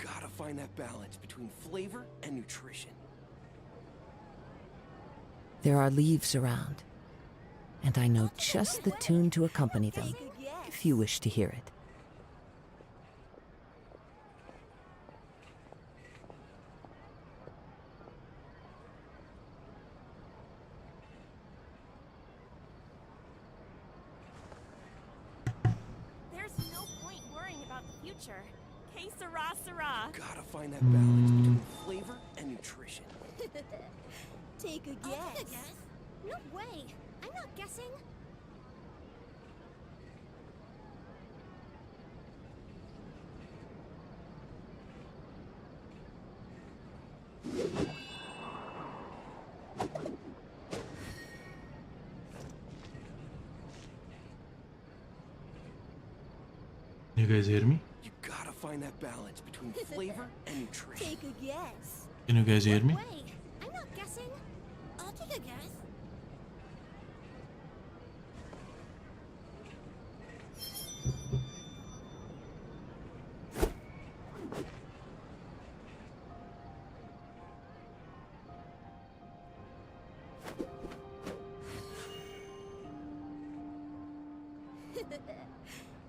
gotta find that balance between flavor and nutrition. There are leaves around, and I know just the tune to accompany them, if you wish to hear it. There's no point worrying about the future. Que sera, sera. Gotta find that balance between flavor and nutrition. Take a guess. No way. I'm not guessing. You guys hear me? You gotta find that balance between flavor and nutrition. Take a guess. Can you guys hear me? No way. I'm not guessing. I'll take a guess.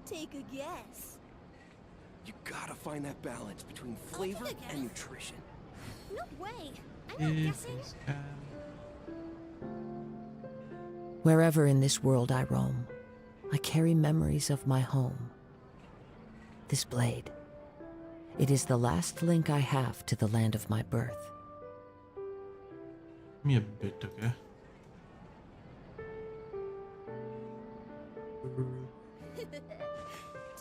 Take a guess. You gotta find that balance between flavor take a and guess. nutrition. No way. I'm not guessing. Wherever in this world I roam, I carry memories of my home. This blade, it is the last link I have to the land of my birth. Give me a bit, okay?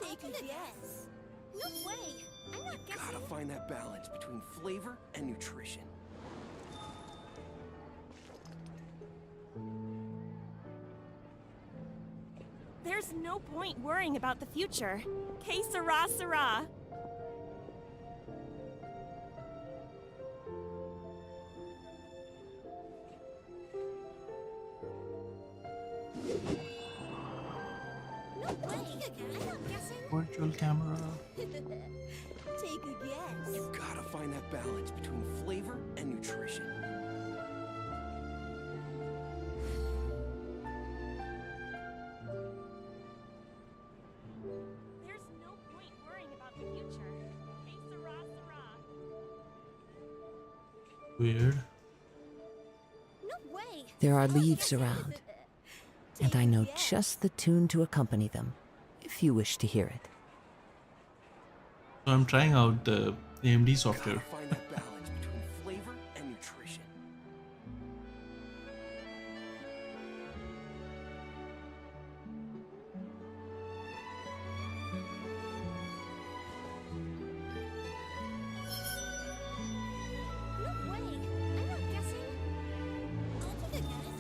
Take a guess. No way. I'm not Gotta guessing. find that balance between flavor and nutrition. There's no point worrying about the future. Que sera, sera. No way. I'm not guessing. Virtual camera. Take a guess. You gotta find that balance between flavor and nutrition. There's no point worrying about the future. Que sera, sera. Weird. No way. There are leaves around, and I know just the tune to accompany them, if you wish to hear it. So I'm trying out the AMD software. Gotta find that balance between flavor and nutrition. No way. I'm not guessing. I'll take a guess.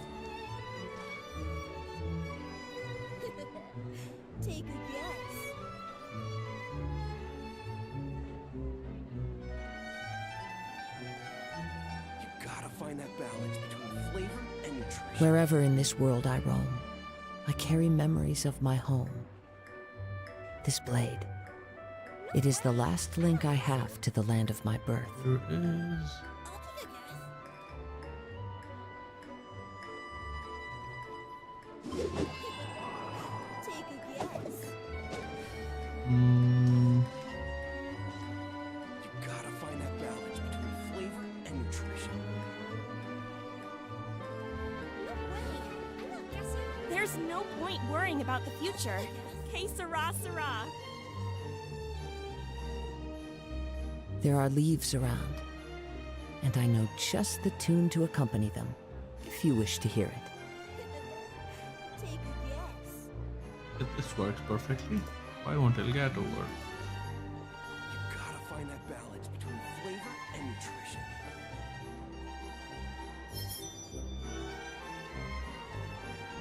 Take a guess. You gotta find that balance between flavor and nutrition. Wherever in this world I roam, I carry memories of my home. This blade, it is the last link I have to the land of my birth. There is. I'll take a guess. Take a guess. You gotta find that balance between flavor and nutrition. No way. I'm not guessing. There's no point worrying about the future. Que sera, sera. There are leaves around, and I know just the tune to accompany them, if you wish to hear it. Take a guess. This works perfectly. Why won't Elgato work? You gotta find that balance between flavor and nutrition.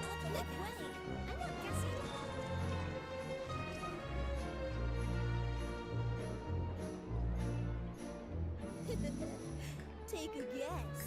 I'll take a guess. I'm not guessing. Take a guess.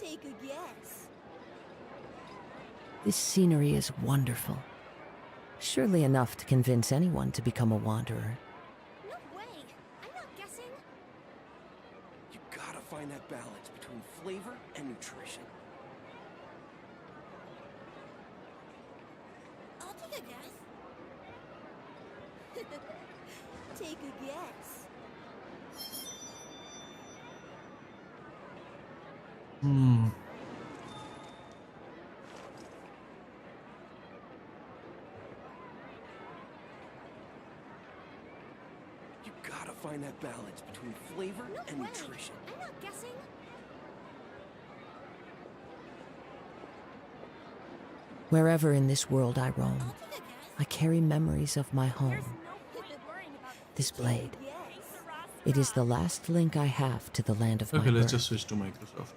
Take a guess. This scenery is wonderful. Surely enough to convince anyone to become a wanderer. No way. I'm not guessing. You gotta find that balance between flavor and nutrition. I'll take a guess. Take a guess. You gotta find that balance between flavor No and way. nutrition. I'm not guessing. Wherever in this world I roam, I'll take a guess. I carry memories of my There's home. no point worrying about the This blade, Yes. it is the last link I have to the land of my Okay, let's birth. just switch to Microsoft.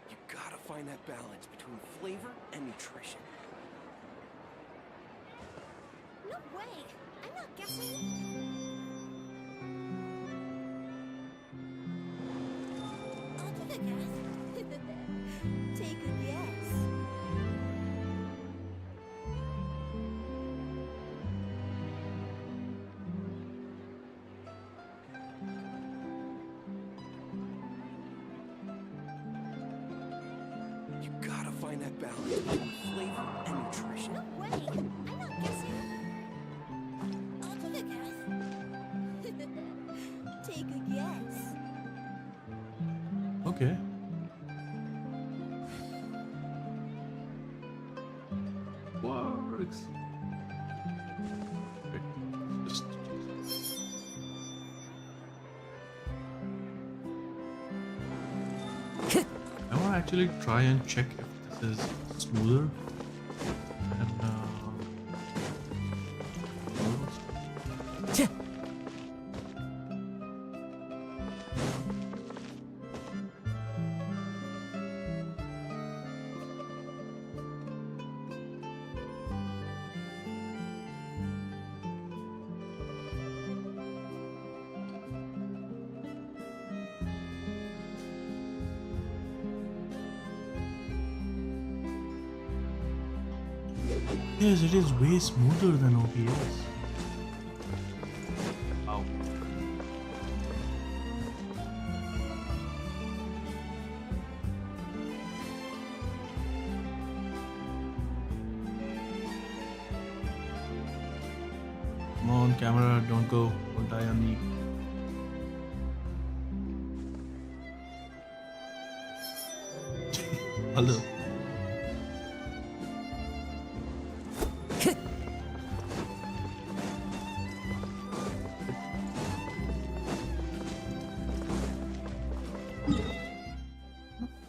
You gotta find that balance between flavor and nutrition. No way. I'm not guessing. I'll take a guess. Take a guess. You gotta find that balance between flavor and nutrition. No way. I'm not guessing. I'll take a guess. Take a guess. Okay. Works. Okay, just I want to actually try and check if this is smoother. And yes, it is way smoother than OBS. Wow. Come on, camera, don't go. Don't die on me. Hello.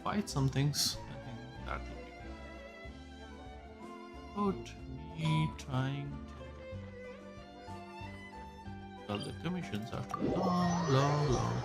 Fight some things. I think that would be good. About me trying to sell the commissions after a long time.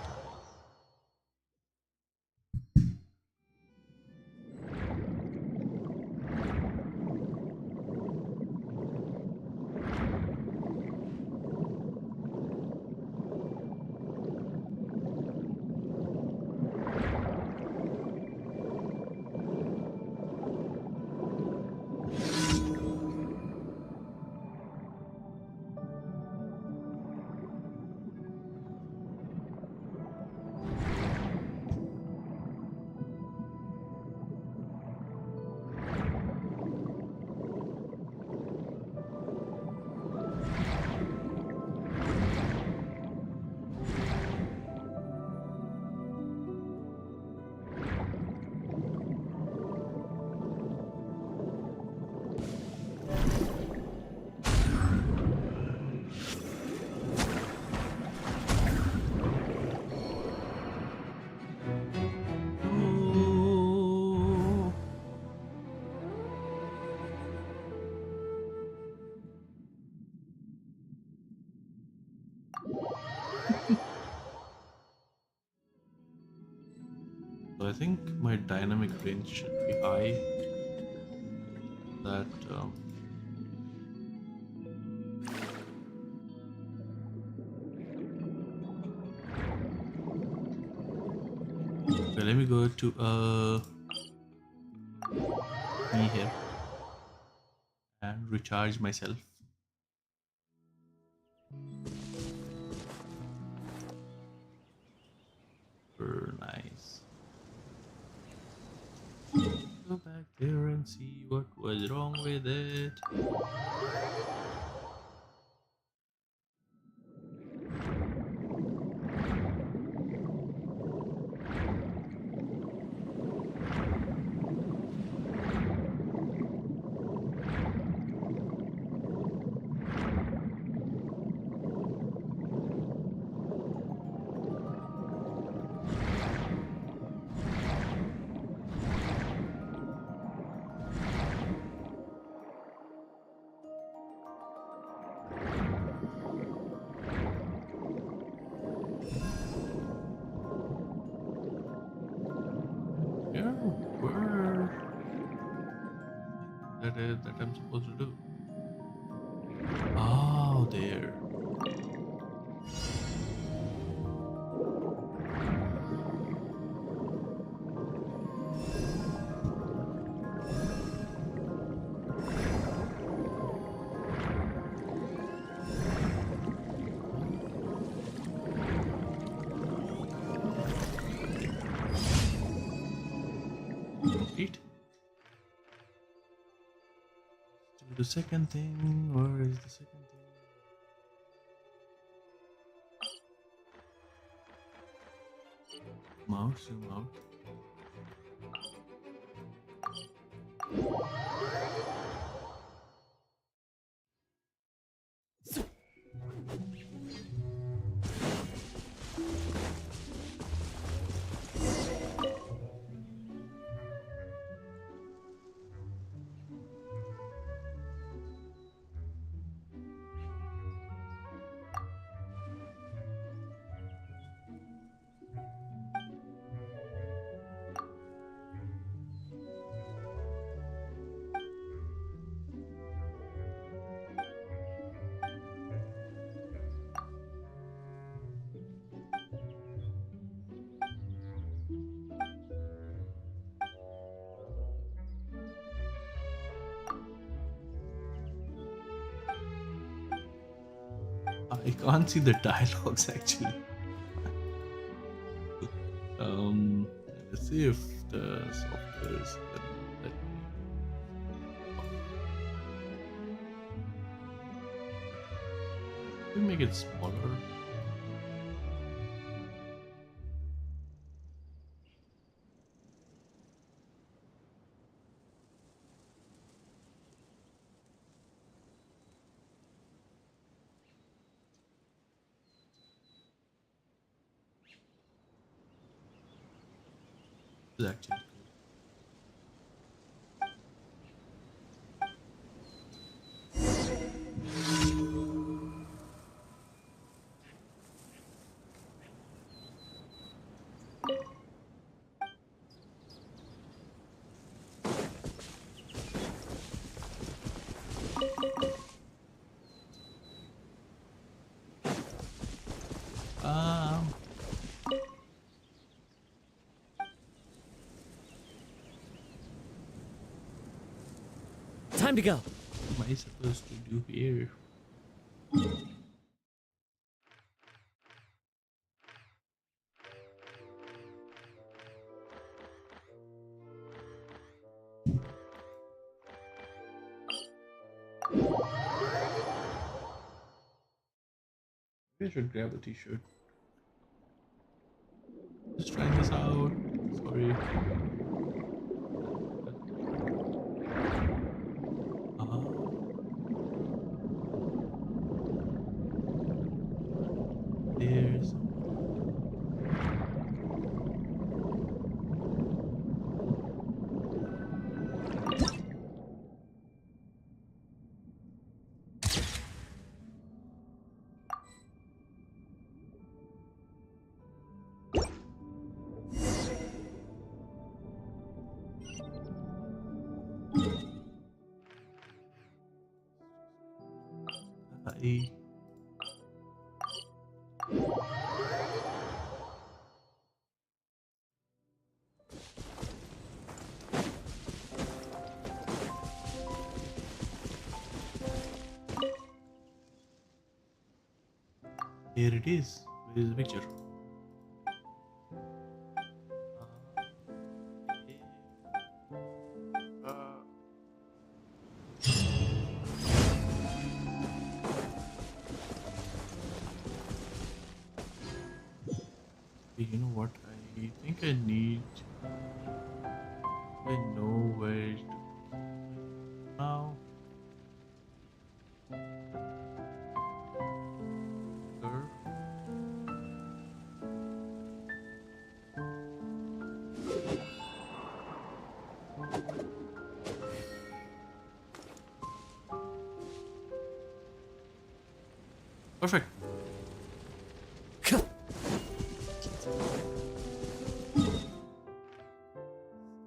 So I think my dynamic range should be high. That Okay, let me go to me here and recharge myself. Super nice. Go back there and see what was wrong with it. Yeah, where that I'm supposed to do? Oh, there. Wait. Do the second thing. Where is the second thing? Mouse, zoom out. I can't see the dialogues actually. Let's see if the software is gonna let me. Let me make it smaller. This is actually cool. Time to go. What am I supposed to do here? Maybe I should grab a t-shirt. Just trying this out. Sorry. There's I Here it is. Where is the picture? You know what? I think I need. I know where to now. Sure. Perfect.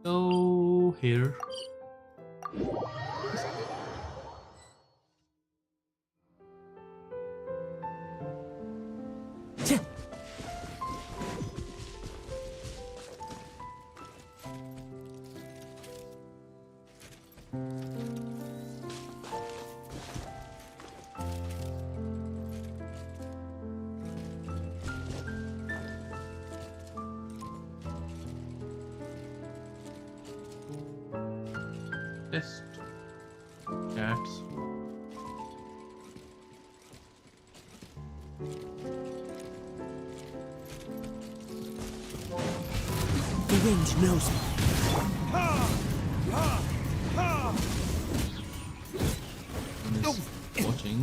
So here. Test cats. The wind knows me. One is watching.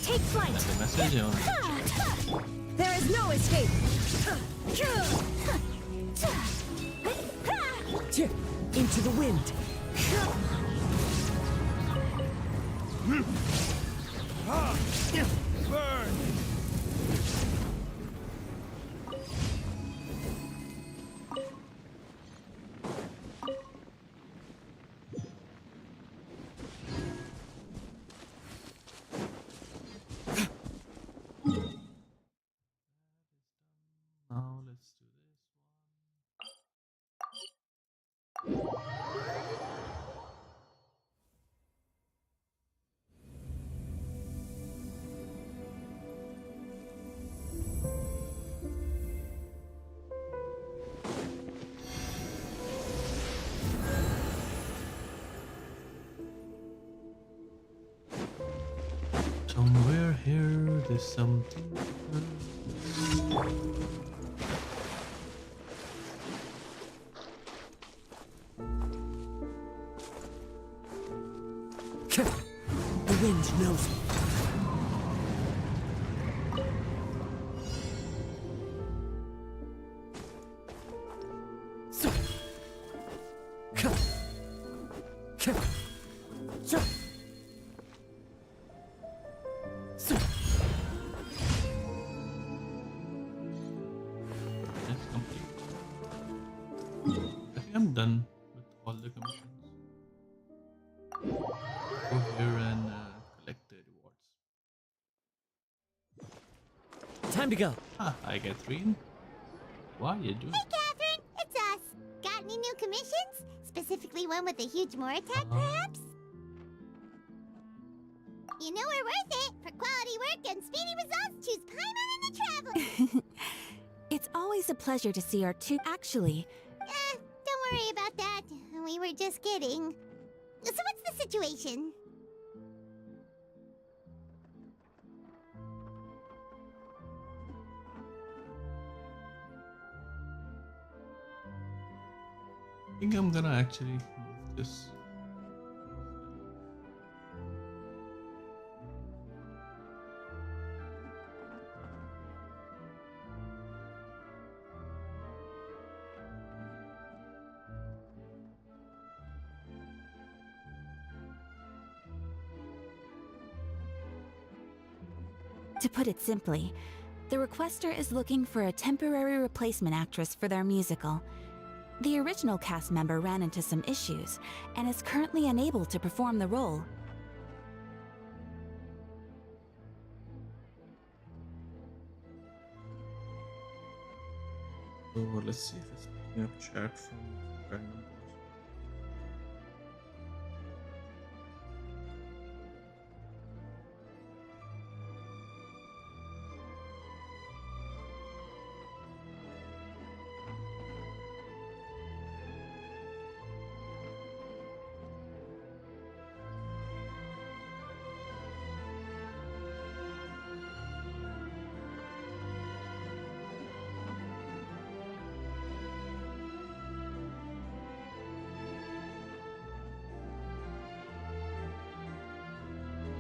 Take flight! That's a message on. There is no escape! Into the wind. Burn! Now let's do this one. Somewhere here, there's something. The wind knows me. That's complete. I think I'm done with all the commissions. Go here and collect the rewards. Time to go. Ah, I get 3. Why you doing? Hey, Catherine, it's us. Got any new commissions? Specifically one with a huge more attack, perhaps? You know we're worth it. For quality work and speedy results, choose Paimon and the Traveler. It's always a pleasure to see our two. Actually, Don't worry about that. We were just kidding. So what's the situation? I think I'm gonna actually move this. to put it simply, the requester is looking for a temporary replacement actress for their musical. The original cast member ran into some issues and is currently unable to perform the role. So let's see if it's picking up chat from random person.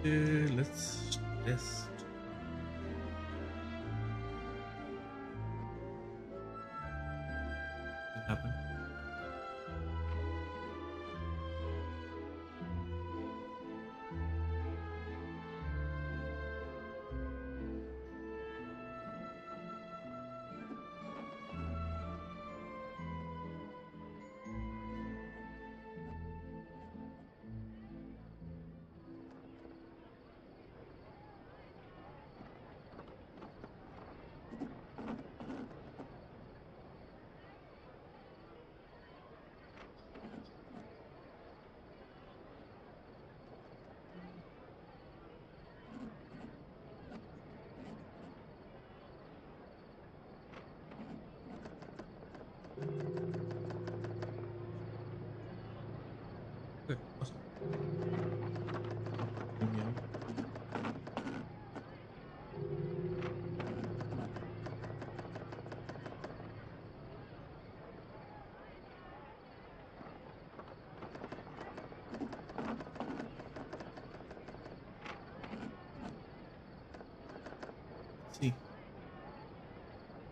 Let's test. What happened? Okay, awesome. Yeah. Let's see.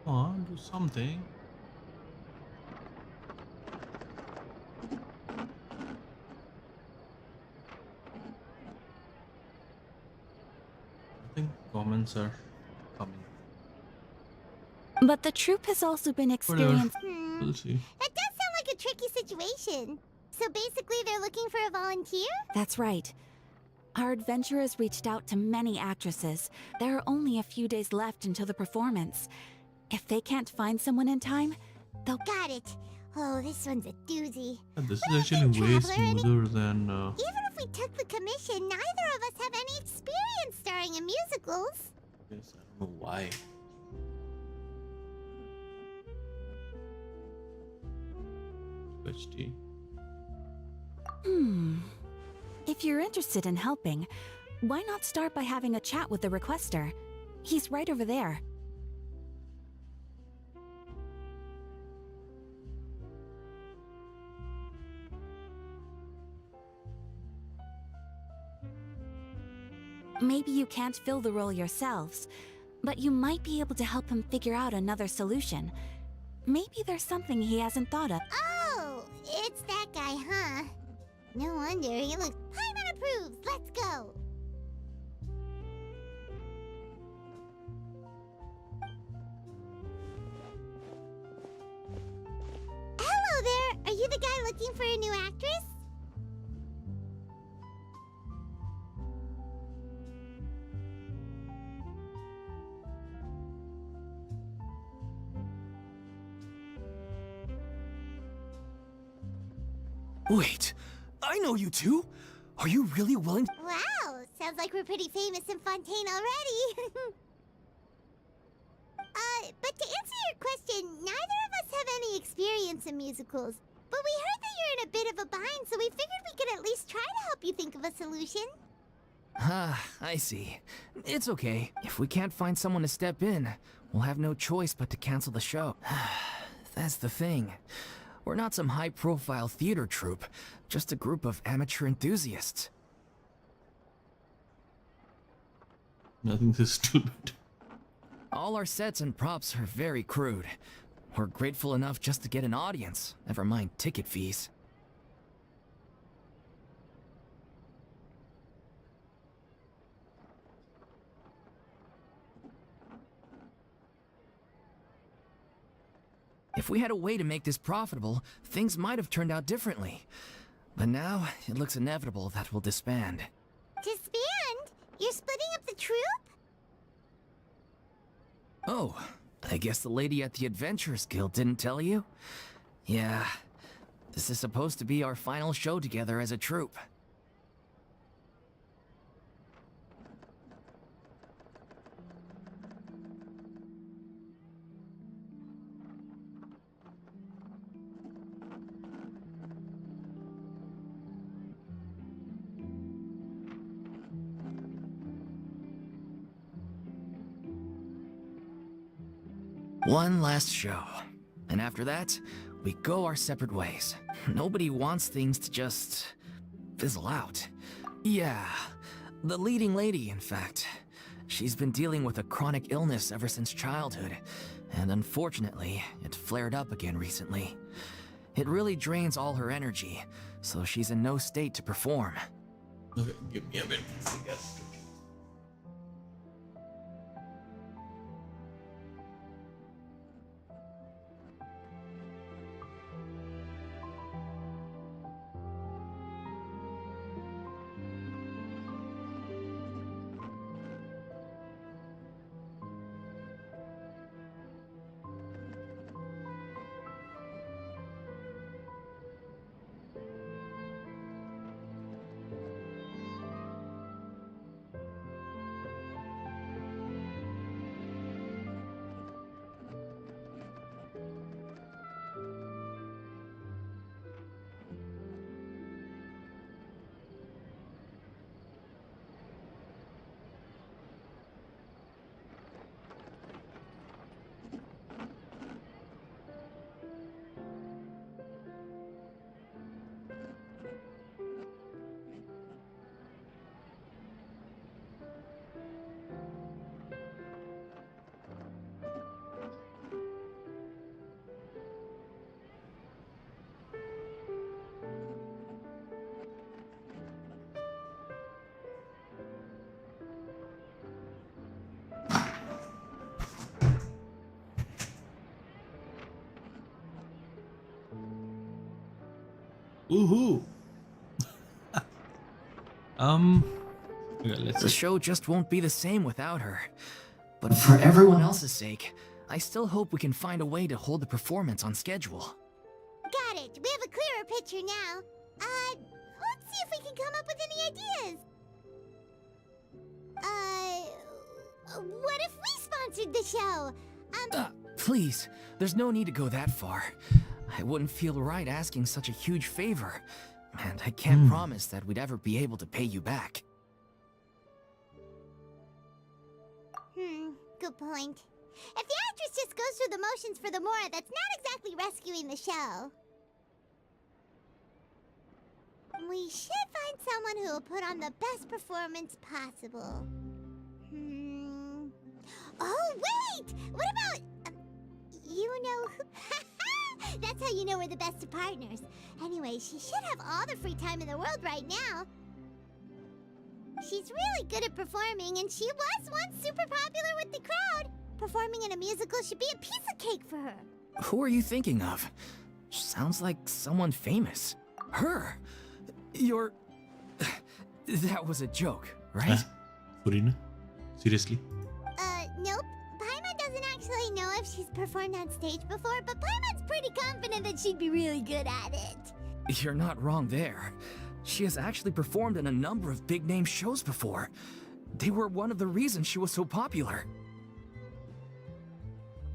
Come on, do something. I think comments are coming. But the troop has also been Whatever. experiencing. We'll see. That does sound like a tricky situation. So basically, they're looking for a volunteer? That's right. Our adventurers reached out to many actresses. There are only a few days left until the performance. If they can't find someone in time, they'll. Got it. Oh, this one's a doozy. And this What is do you actually think, way Traveler? Any- smoother than. Even if we took the commission, neither of us have any experience starring in musicals. Yes, I don't know why. HD. If you're interested in helping, why not start by having a chat with the requester? He's right over there. Maybe you can't fill the role yourselves, but you might be able to help him figure out another solution. Maybe there's something he hasn't thought of. Oh, it's that guy, huh? No wonder he looks. Paimon approves. Let's go. Hello there. Are you the guy looking for a new actress? Wait, I know you two. Are you really willing? Wow, sounds like we're pretty famous in Fontaine already. But to answer your question, neither of us have any experience in musicals. But we heard that you're in a bit of a bind, so we figured we could at least try to help you think of a solution. Ah, I see. It's okay. If we can't find someone to step in, we'll have no choice but to cancel the show. That's the thing. We're not some high-profile theater troupe, just a group of amateur enthusiasts. Nothing is stupid. All our sets and props are very crude. We're grateful enough just to get an audience, never mind ticket fees. If we had a way to make this profitable, things might have turned out differently. But now, it looks inevitable that we'll disband. Disband? You're splitting up the troupe? Oh, I guess the lady at the Adventurers Guild didn't tell you? Yeah, this is supposed to be our final show together as a troupe. One last show. And after that, we go our separate ways. Nobody wants things to just fizzle out. Yeah, The leading lady, in fact. She's been dealing with a chronic illness ever since childhood, and unfortunately, it flared up again recently. It really drains all her energy, so she's in no state to perform. Okay, give me a minute, I guess. Woohoo! Okay, let's The see. show just won't be the same without her. But for everyone else's sake, I still hope we can find a way to hold the performance on schedule. Got it. We have a clearer picture now. Let's see if we can come up with any ideas. What if we sponsored the show? Please, there's no need to go that far. I wouldn't feel right asking such a huge favor, and I can't promise that we'd ever be able to pay you back. Good point. If the actress just goes through the motions for the Mora, that's not exactly rescuing the show. We should find someone who will put on the best performance possible. Oh, wait! What about... you know who... That's how you know we're the best of partners. Anyway, she should have all the free time in the world right now. She's really good at performing, and she was once super popular with the crowd. Performing in a musical should be a piece of cake for her. Who are you thinking of? Sounds like someone famous. Her? You're... That was a joke, right? Furina? Seriously? Nope. Paimon doesn't actually know if she's performed on stage before, but Paimon's pretty confident that she'd be really good at it. You're not wrong there. She has actually performed in a number of big-name shows before. They were one of the reasons she was so popular.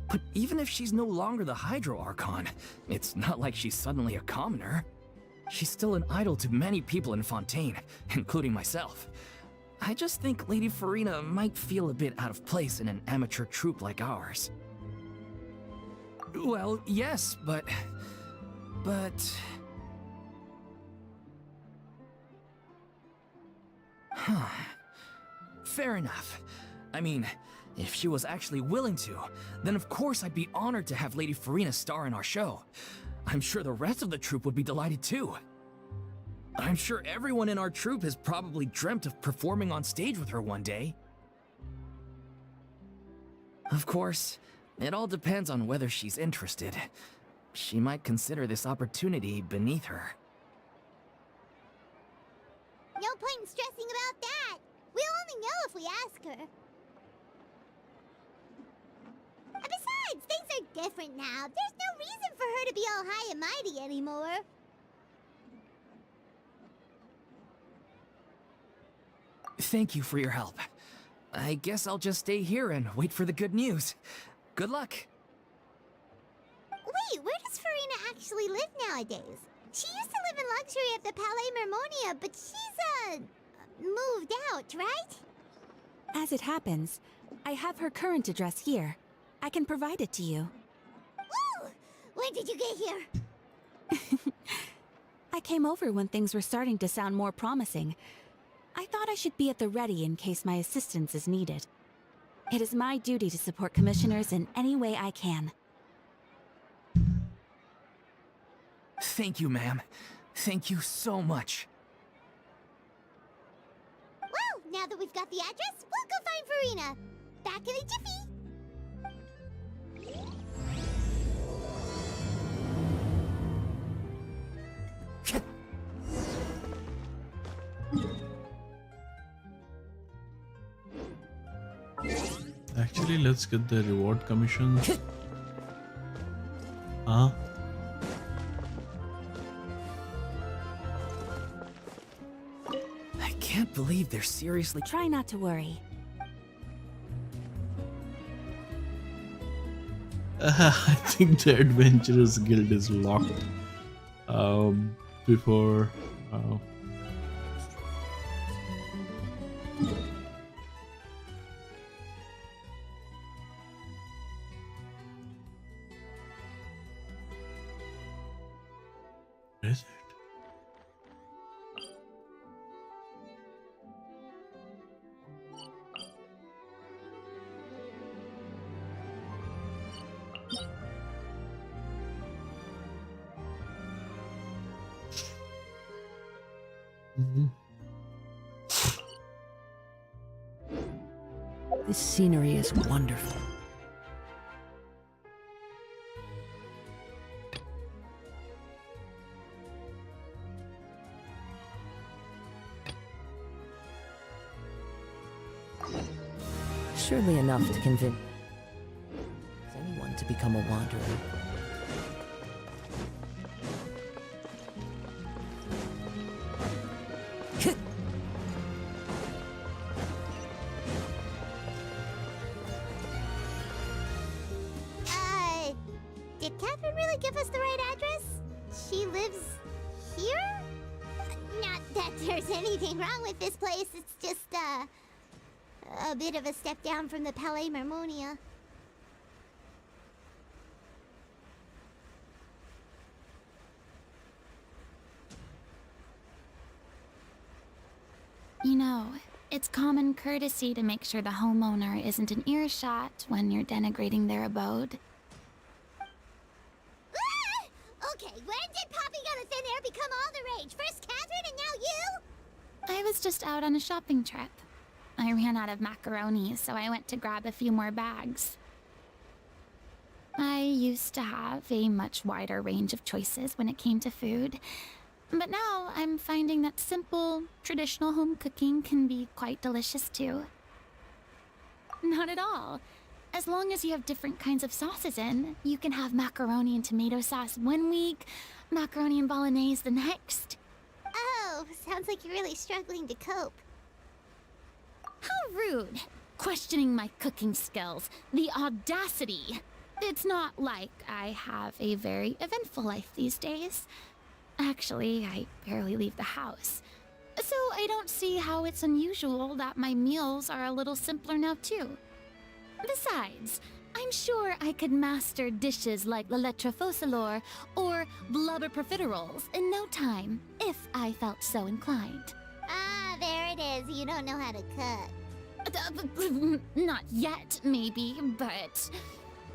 But even if she's no longer the Hydro Archon, it's not like she's suddenly a commoner. She's still an idol to many people in Fontaine, including myself. I just think Lady Furina might feel a bit out of place in an amateur troupe like ours. Well, yes, but... Huh. Fair enough. I mean, if she was actually willing to, then of course I'd be honored to have Lady Furina star in our show. I'm sure the rest of the troupe would be delighted too. I'm sure everyone in our troupe has probably dreamt of performing on stage with her one day. Of course, it all depends on whether she's interested. She might consider this opportunity beneath her. No point in stressing about that. We'll only know if we ask her. And besides, things are different now. There's no reason for her to be all high and mighty anymore. Thank you for your help. I guess I'll just stay here and wait for the good news. Good luck. Wait, where does Furina actually live nowadays? She used to live in luxury at the Palais Mermonia, but she's, moved out, right? As it happens, I have her current address here. I can provide it to you. Woo! When did you get here? I came over when things were starting to sound more promising. I thought I should be at the ready in case my assistance is needed. It is my duty to support commissioners in any way I can. Thank you, ma'am. Thank you so much. Well, now that we've got the address, we'll go find Farina. Back in a jiffy. Actually, let's get the reward commissions. Huh? I can't believe they're seriously... Try not to worry. I think the Adventurers Guild is locked. Before... Where is it? This scenery is wonderful. Surely enough to convince anyone to become a wanderer. Did Catherine really give us the right address? She lives here? Not that there's anything wrong with this place, it's just, a bit of a step down from the Palais Marmonia. You know, it's common courtesy to make sure the homeowner isn't in earshot when you're denigrating their abode. Okay, when did popping out of thin air become all the rage? First Catherine and now you? I was just out on a shopping trip. I ran out of macaroni, so I went to grab a few more bags. I used to have a much wider range of choices when it came to food, but now I'm finding that simple, traditional home cooking can be quite delicious too. Not at all. As long as you have different kinds of sauces in, you can have macaroni and tomato sauce one week, macaroni and bolognese the next. Oh, sounds like you're really struggling to cope. How rude! Questioning my cooking skills. The audacity! It's not like I have a very eventful life these days. Actually, I barely leave the house. So I don't see how it's unusual that my meals are a little simpler now too. Besides, I'm sure I could master dishes like la lettre focilor or blubber profiteroles in no time, if I felt so inclined. Ah, there it is. You don't know how to cook. Not yet, maybe, but...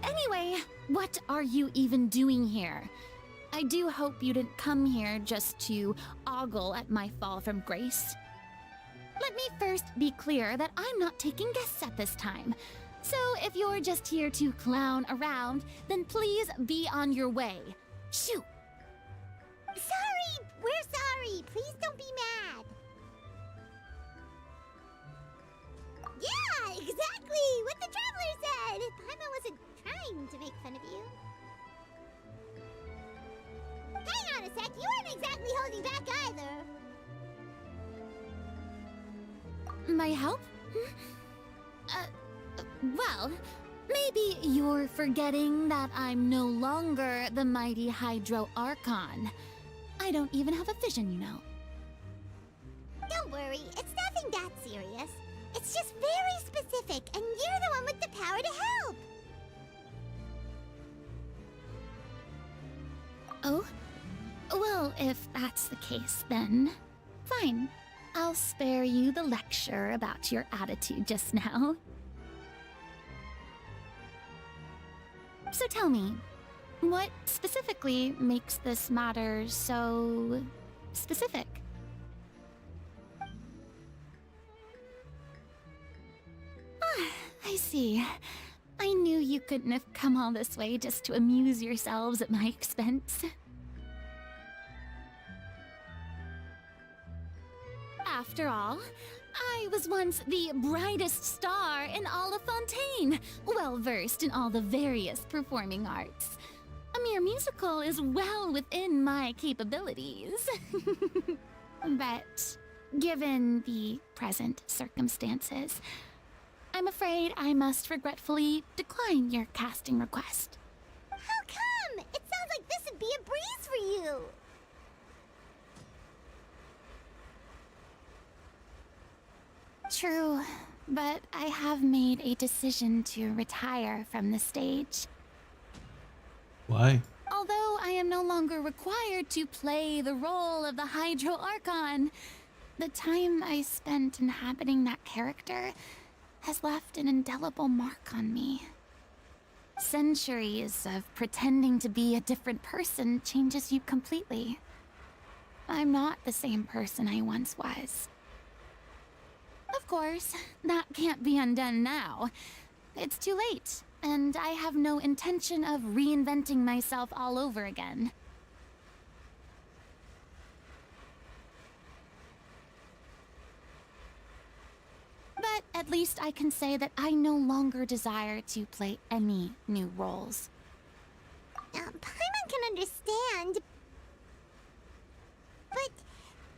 Anyway, what are you even doing here? I do hope you didn't come here just to ogle at my fall from grace. Let me first be clear that I'm not taking guests at this time. So if you're just here to clown around, then please be on your way. Shoo! Sorry! We're sorry! Please don't be mad! Yeah, exactly! What the Traveler said! Paimon wasn't trying to make fun of you. Hang on a sec, you weren't exactly holding back either. My help? Well, maybe you're forgetting that I'm no longer the mighty Hydro Archon. I don't even have a vision, you know. Don't worry, it's nothing that serious. It's just very specific, and you're the one with the power to help. Oh? Well, if that's the case, then fine. I'll spare you the lecture about your attitude just now. So tell me, what specifically makes this matter so specific? Ah, I see. I knew you couldn't have come all this way just to amuse yourselves at my expense. After all, I was once the brightest star in all of Fontaine, well-versed in all the various performing arts. A mere musical is well within my capabilities. But given the present circumstances, I'm afraid I must regretfully decline your casting request. How come? It sounds like this would be a breeze for you. True, but I have made a decision to retire from the stage. Why? Although I am no longer required to play the role of the Hydro Archon, the time I spent inhabiting that character has left an indelible mark on me. Centuries of pretending to be a different person changes you completely. I'm not the same person I once was. Of course, that can't be undone now. It's too late, and I have no intention of reinventing myself all over again. But at least I can say that I no longer desire to play any new roles. Paimon can understand. But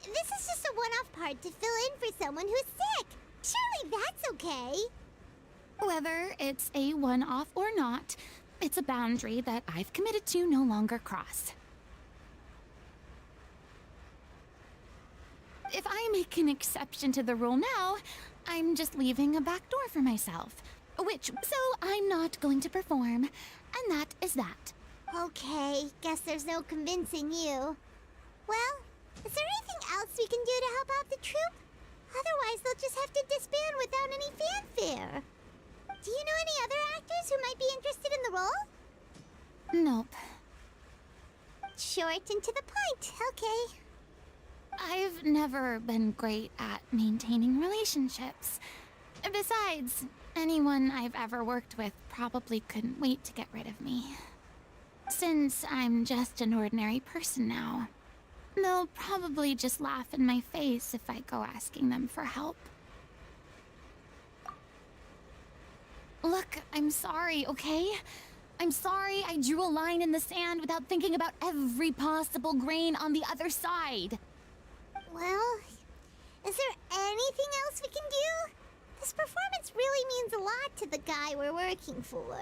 this is just a one-off part to fill in for someone who's sick. Surely that's okay. Whether it's a one-off or not, it's a boundary that I've committed to no longer cross. If I make an exception to the rule now, I'm just leaving a back door for myself. So I'm not going to perform, and that is that. Okay, guess there's no convincing you. Well, is there anything else we can do to help out the troupe? Otherwise, they'll just have to disband without any fanfare. Do you know any other actors who might be interested in the role? Nope. Short and to the point, okay. I've never been great at maintaining relationships. Besides, anyone I've ever worked with probably couldn't wait to get rid of me. Since I'm just an ordinary person now, they'll probably just laugh in my face if I go asking them for help. Look, I'm sorry, okay? I'm sorry I drew a line in the sand without thinking about every possible grain on the other side. Well, is there anything else we can do? This performance really means a lot to the guy we're working for.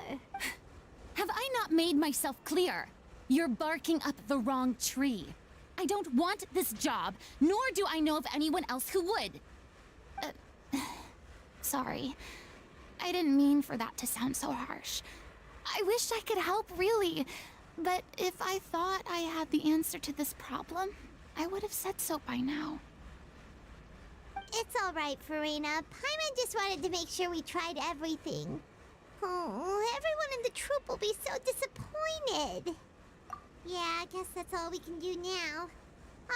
Have I not made myself clear? You're barking up the wrong tree. I don't want this job, nor do I know of anyone else who would. Sorry. I didn't mean for that to sound so harsh. I wish I could help, really. But if I thought I had the answer to this problem, I would have said so by now. It's all right, Farina. Paimon just wanted to make sure we tried everything. Oh, everyone in the troupe will be so disappointed. Yeah, I guess that's all we can do now. All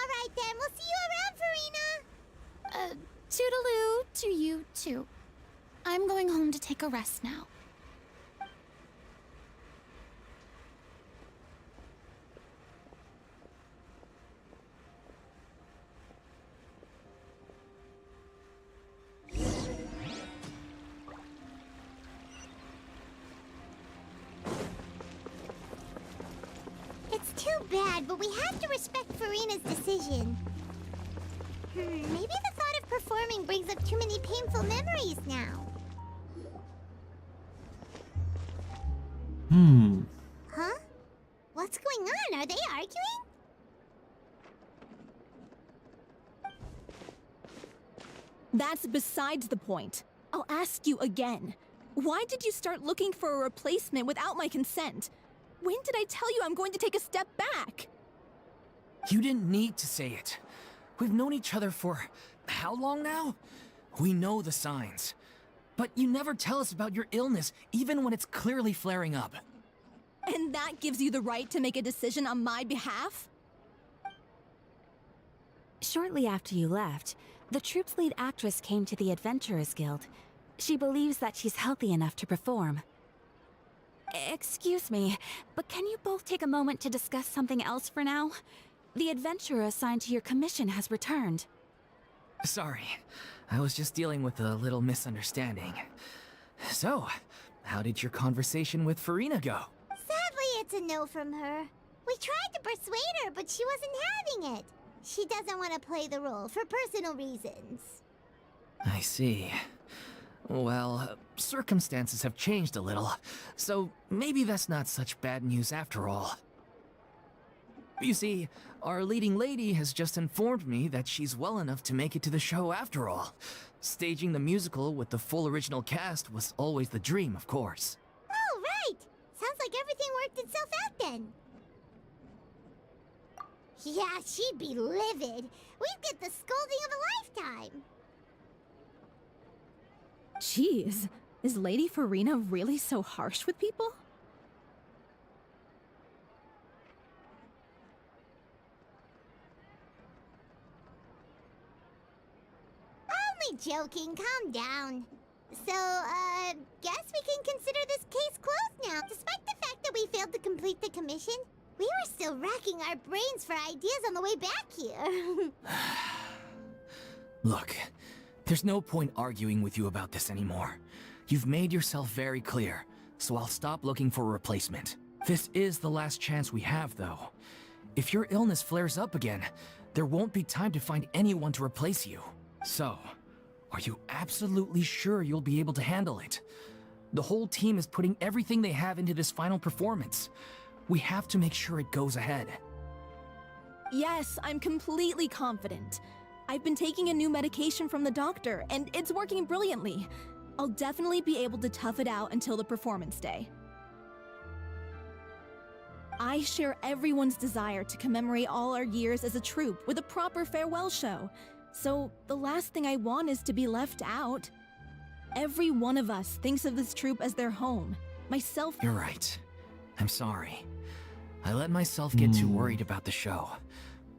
right, then. We'll see you around, Farina. Toodaloo to you, too. I'm going home to take a rest now. It's too bad, but we have to respect Farina's decision. Maybe the thought of performing brings up too many painful memories now. Huh? What's going on? Are they arguing? That's besides the point. I'll ask you again. Why did you start looking for a replacement without my consent? When did I tell you I'm going to take a step back? You didn't need to say it. We've known each other for how long now? We know the signs. But you never tell us about your illness, even when it's clearly flaring up. And that gives you the right to make a decision on my behalf? Shortly after you left, the troupe's lead actress came to the Adventurers Guild. She believes that she's healthy enough to perform. Excuse me, but can you both take a moment to discuss something else for now? The adventurer assigned to your commission has returned. Sorry, I was just dealing with a little misunderstanding. So, how did your conversation with Farina go? Sadly, it's a no from her. We tried to persuade her, but she wasn't having it. She doesn't want to play the role for personal reasons. I see. Well, circumstances have changed a little, so maybe that's not such bad news after all. You see, our leading lady has just informed me that she's well enough to make it to the show after all. Staging the musical with the full original cast was always the dream, of course. Oh, right! Sounds like everything worked itself out then. Yeah, she'd be livid. We'd get the scolding of a lifetime. Jeez, is Lady Farina really so harsh with people? Only joking, calm down. So, guess we can consider this case closed now. Despite the fact that we failed to complete the commission, we were still racking our brains for ideas on the way back here. Look, there's no point arguing with you about this anymore. You've made yourself very clear, so I'll stop looking for a replacement. This is the last chance we have, though. If your illness flares up again, there won't be time to find anyone to replace you. So, are you absolutely sure you'll be able to handle it? The whole team is putting everything they have into this final performance. We have to make sure it goes ahead. Yes, I'm completely confident. I've been taking a new medication from the doctor, and it's working brilliantly. I'll definitely be able to tough it out until the performance day. I share everyone's desire to commemorate all our years as a troupe with a proper farewell show. So the last thing I want is to be left out. Every one of us thinks of this troupe as their home. Myself— You're right. I'm sorry. I let myself get too worried about the show.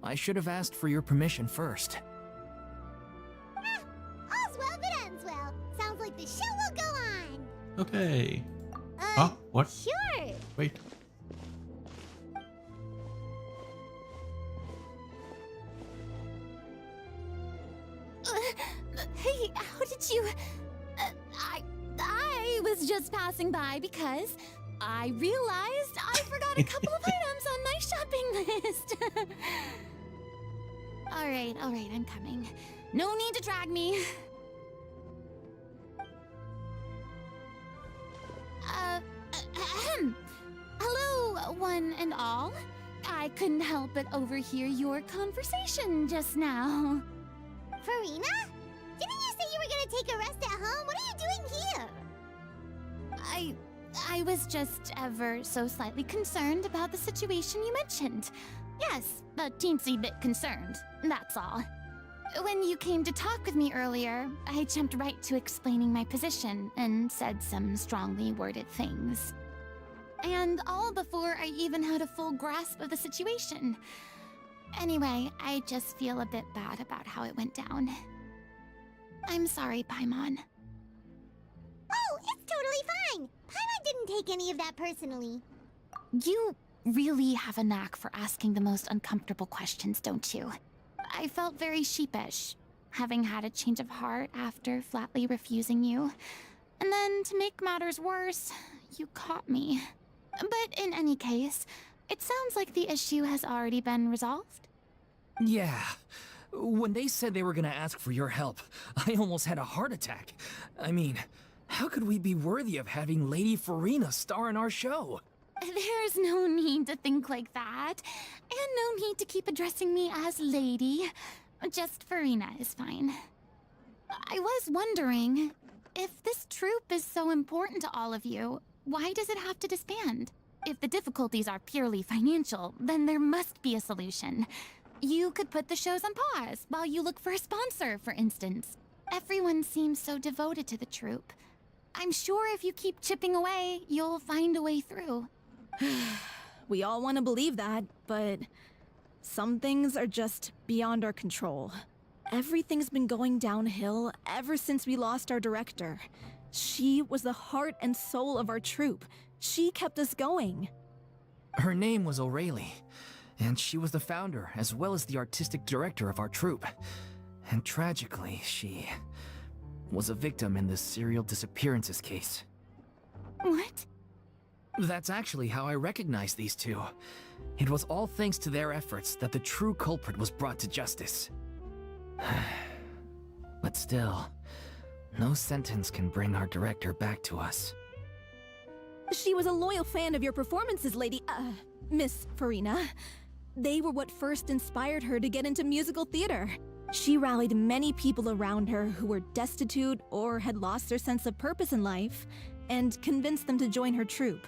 I should have asked for your permission first. All's well that ends well. Sounds like the show will go on. Okay. What? Sure. Wait. Hey, how did you... I was just passing by because I realized I forgot a couple of items on my shopping list. All right, I'm coming. No need to drag me. Hello, one and all. I couldn't help but overhear your conversation just now. Farina? Didn't you say you were gonna take a rest at home? What are you doing here? I was just ever so slightly concerned about the situation you mentioned. Yes, a teensy bit concerned, that's all. When you came to talk with me earlier, I jumped right to explaining my position and said some strongly worded things. And all before I even had a full grasp of the situation. Anyway, I just feel a bit bad about how it went down. I'm sorry, Paimon. Oh, it's totally fine. Paimon didn't take any of that personally. You really have a knack for asking the most uncomfortable questions, don't you? I felt very sheepish, having had a change of heart after flatly refusing you. And then, to make matters worse, you caught me. But in any case, it sounds like the issue has already been resolved. Yeah. When they said they were gonna ask for your help, I almost had a heart attack. I mean, how could we be worthy of having Lady Farina star in our show? There's no need to think like that. And no need to keep addressing me as lady. Just Farina is fine. I was wondering, if this troupe is so important to all of you, why does it have to disband? If the difficulties are purely financial, then there must be a solution. You could put the shows on pause while you look for a sponsor, for instance. Everyone seems so devoted to the troupe. I'm sure if you keep chipping away, you'll find a way through. We all want to believe that, but some things are just beyond our control. Everything's been going downhill ever since we lost our director. She was the heart and soul of our troupe. She kept us going. Her name was O'Reilly, and she was the founder as well as the artistic director of our troupe. And tragically, she was a victim in this serial disappearances case. What? That's actually how I recognized these two. It was all thanks to their efforts that the true culprit was brought to justice. But still, no sentence can bring our director back to us. She was a loyal fan of your performances, Miss Farina. They were what first inspired her to get into musical theater. She rallied many people around her who were destitute or had lost their sense of purpose in life, and convinced them to join her troupe.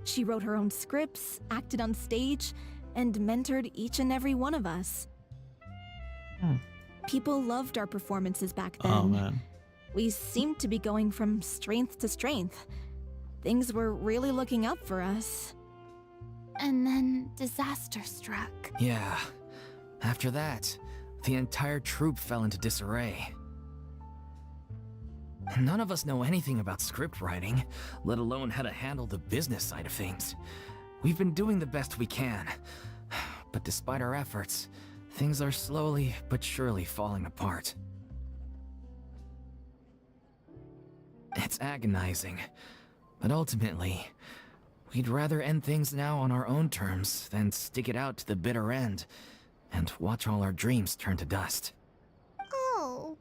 She wrote her own scripts, acted on stage, and mentored each and every one of us. People loved our performances back then. Oh man. We seemed to be going from strength to strength. Things were really looking up for us. And then disaster struck. Yeah. After that, the entire troupe fell into disarray. None of us know anything about script writing, let alone how to handle the business side of things. We've been doing the best we can, but despite our efforts, things are slowly but surely falling apart. It's agonizing, but ultimately, we'd rather end things now on our own terms than stick it out to the bitter end and watch all our dreams turn to dust. Oh.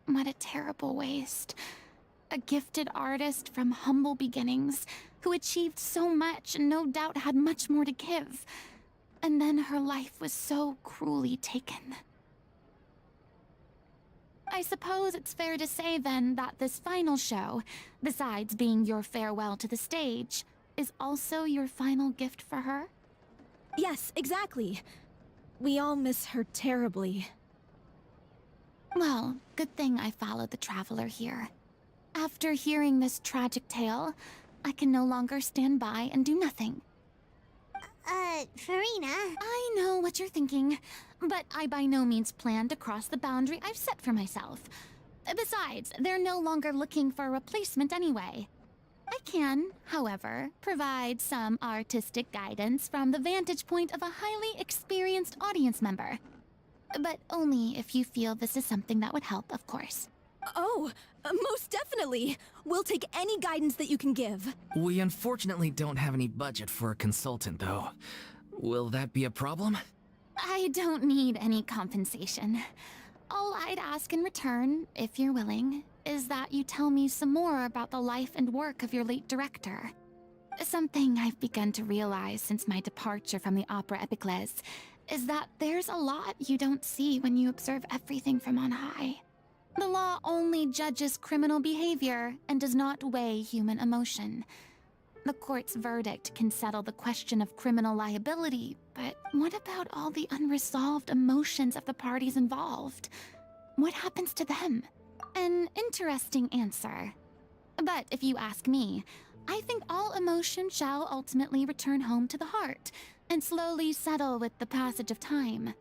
What a terrible waste. A gifted artist from humble beginnings who achieved so much and no doubt had much more to give. And then her life was so cruelly taken. I suppose it's fair to say then that this final show, besides being your farewell to the stage, is also your final gift for her? Yes, exactly. We all miss her terribly. Well, good thing I followed the traveler here. After hearing this tragic tale, I can no longer stand by and do nothing. Farina. I know what you're thinking, but I by no means plan to cross the boundary I've set for myself. Besides, they're no longer looking for a replacement anyway. I can, however, provide some artistic guidance from the vantage point of a highly experienced audience member. But only if you feel this is something that would help, of course. Oh, most definitely. We'll take any guidance that you can give. We unfortunately don't have any budget for a consultant, though. Will that be a problem? I don't need any compensation. All I'd ask in return, if you're willing, is that you tell me some more about the life and work of your late director. Something I've begun to realize since my departure from the Opera Epiclese is that there's a lot you don't see when you observe everything from on high. The law only judges criminal behavior and does not weigh human emotion. The court's verdict can settle the question of criminal liability, but what about all the unresolved emotions of the parties involved? What happens to them? An interesting answer. But if you ask me, I think all emotion shall ultimately return home to the heart and slowly settle with the passage of time.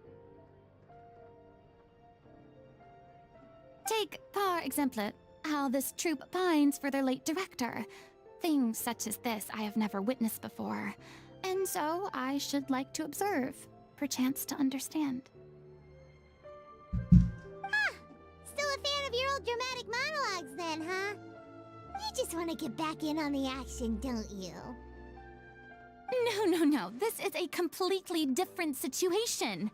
Take, par exemple, how this troupe pines for their late director. Things such as this I have never witnessed before, and so I should like to observe, perchance to understand. Still a fan of your old dramatic monologues then, huh? You just want to get back in on the action, don't you? No. This is a completely different situation.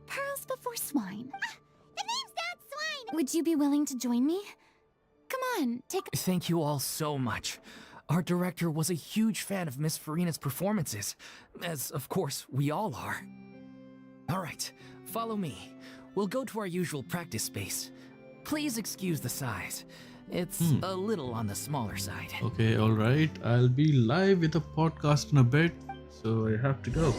Pearls before swine. The name's not Swine! Would you be willing to join me? Come on, take a... Thank you all so much. Our director was a huge fan of Miss Farina's performances, as of course we all are. Alright, follow me. We'll go to our usual practice space. Please excuse the size. It's a little on the smaller side. Okay, alright. I'll be live with a podcast in a bit. so I have to go.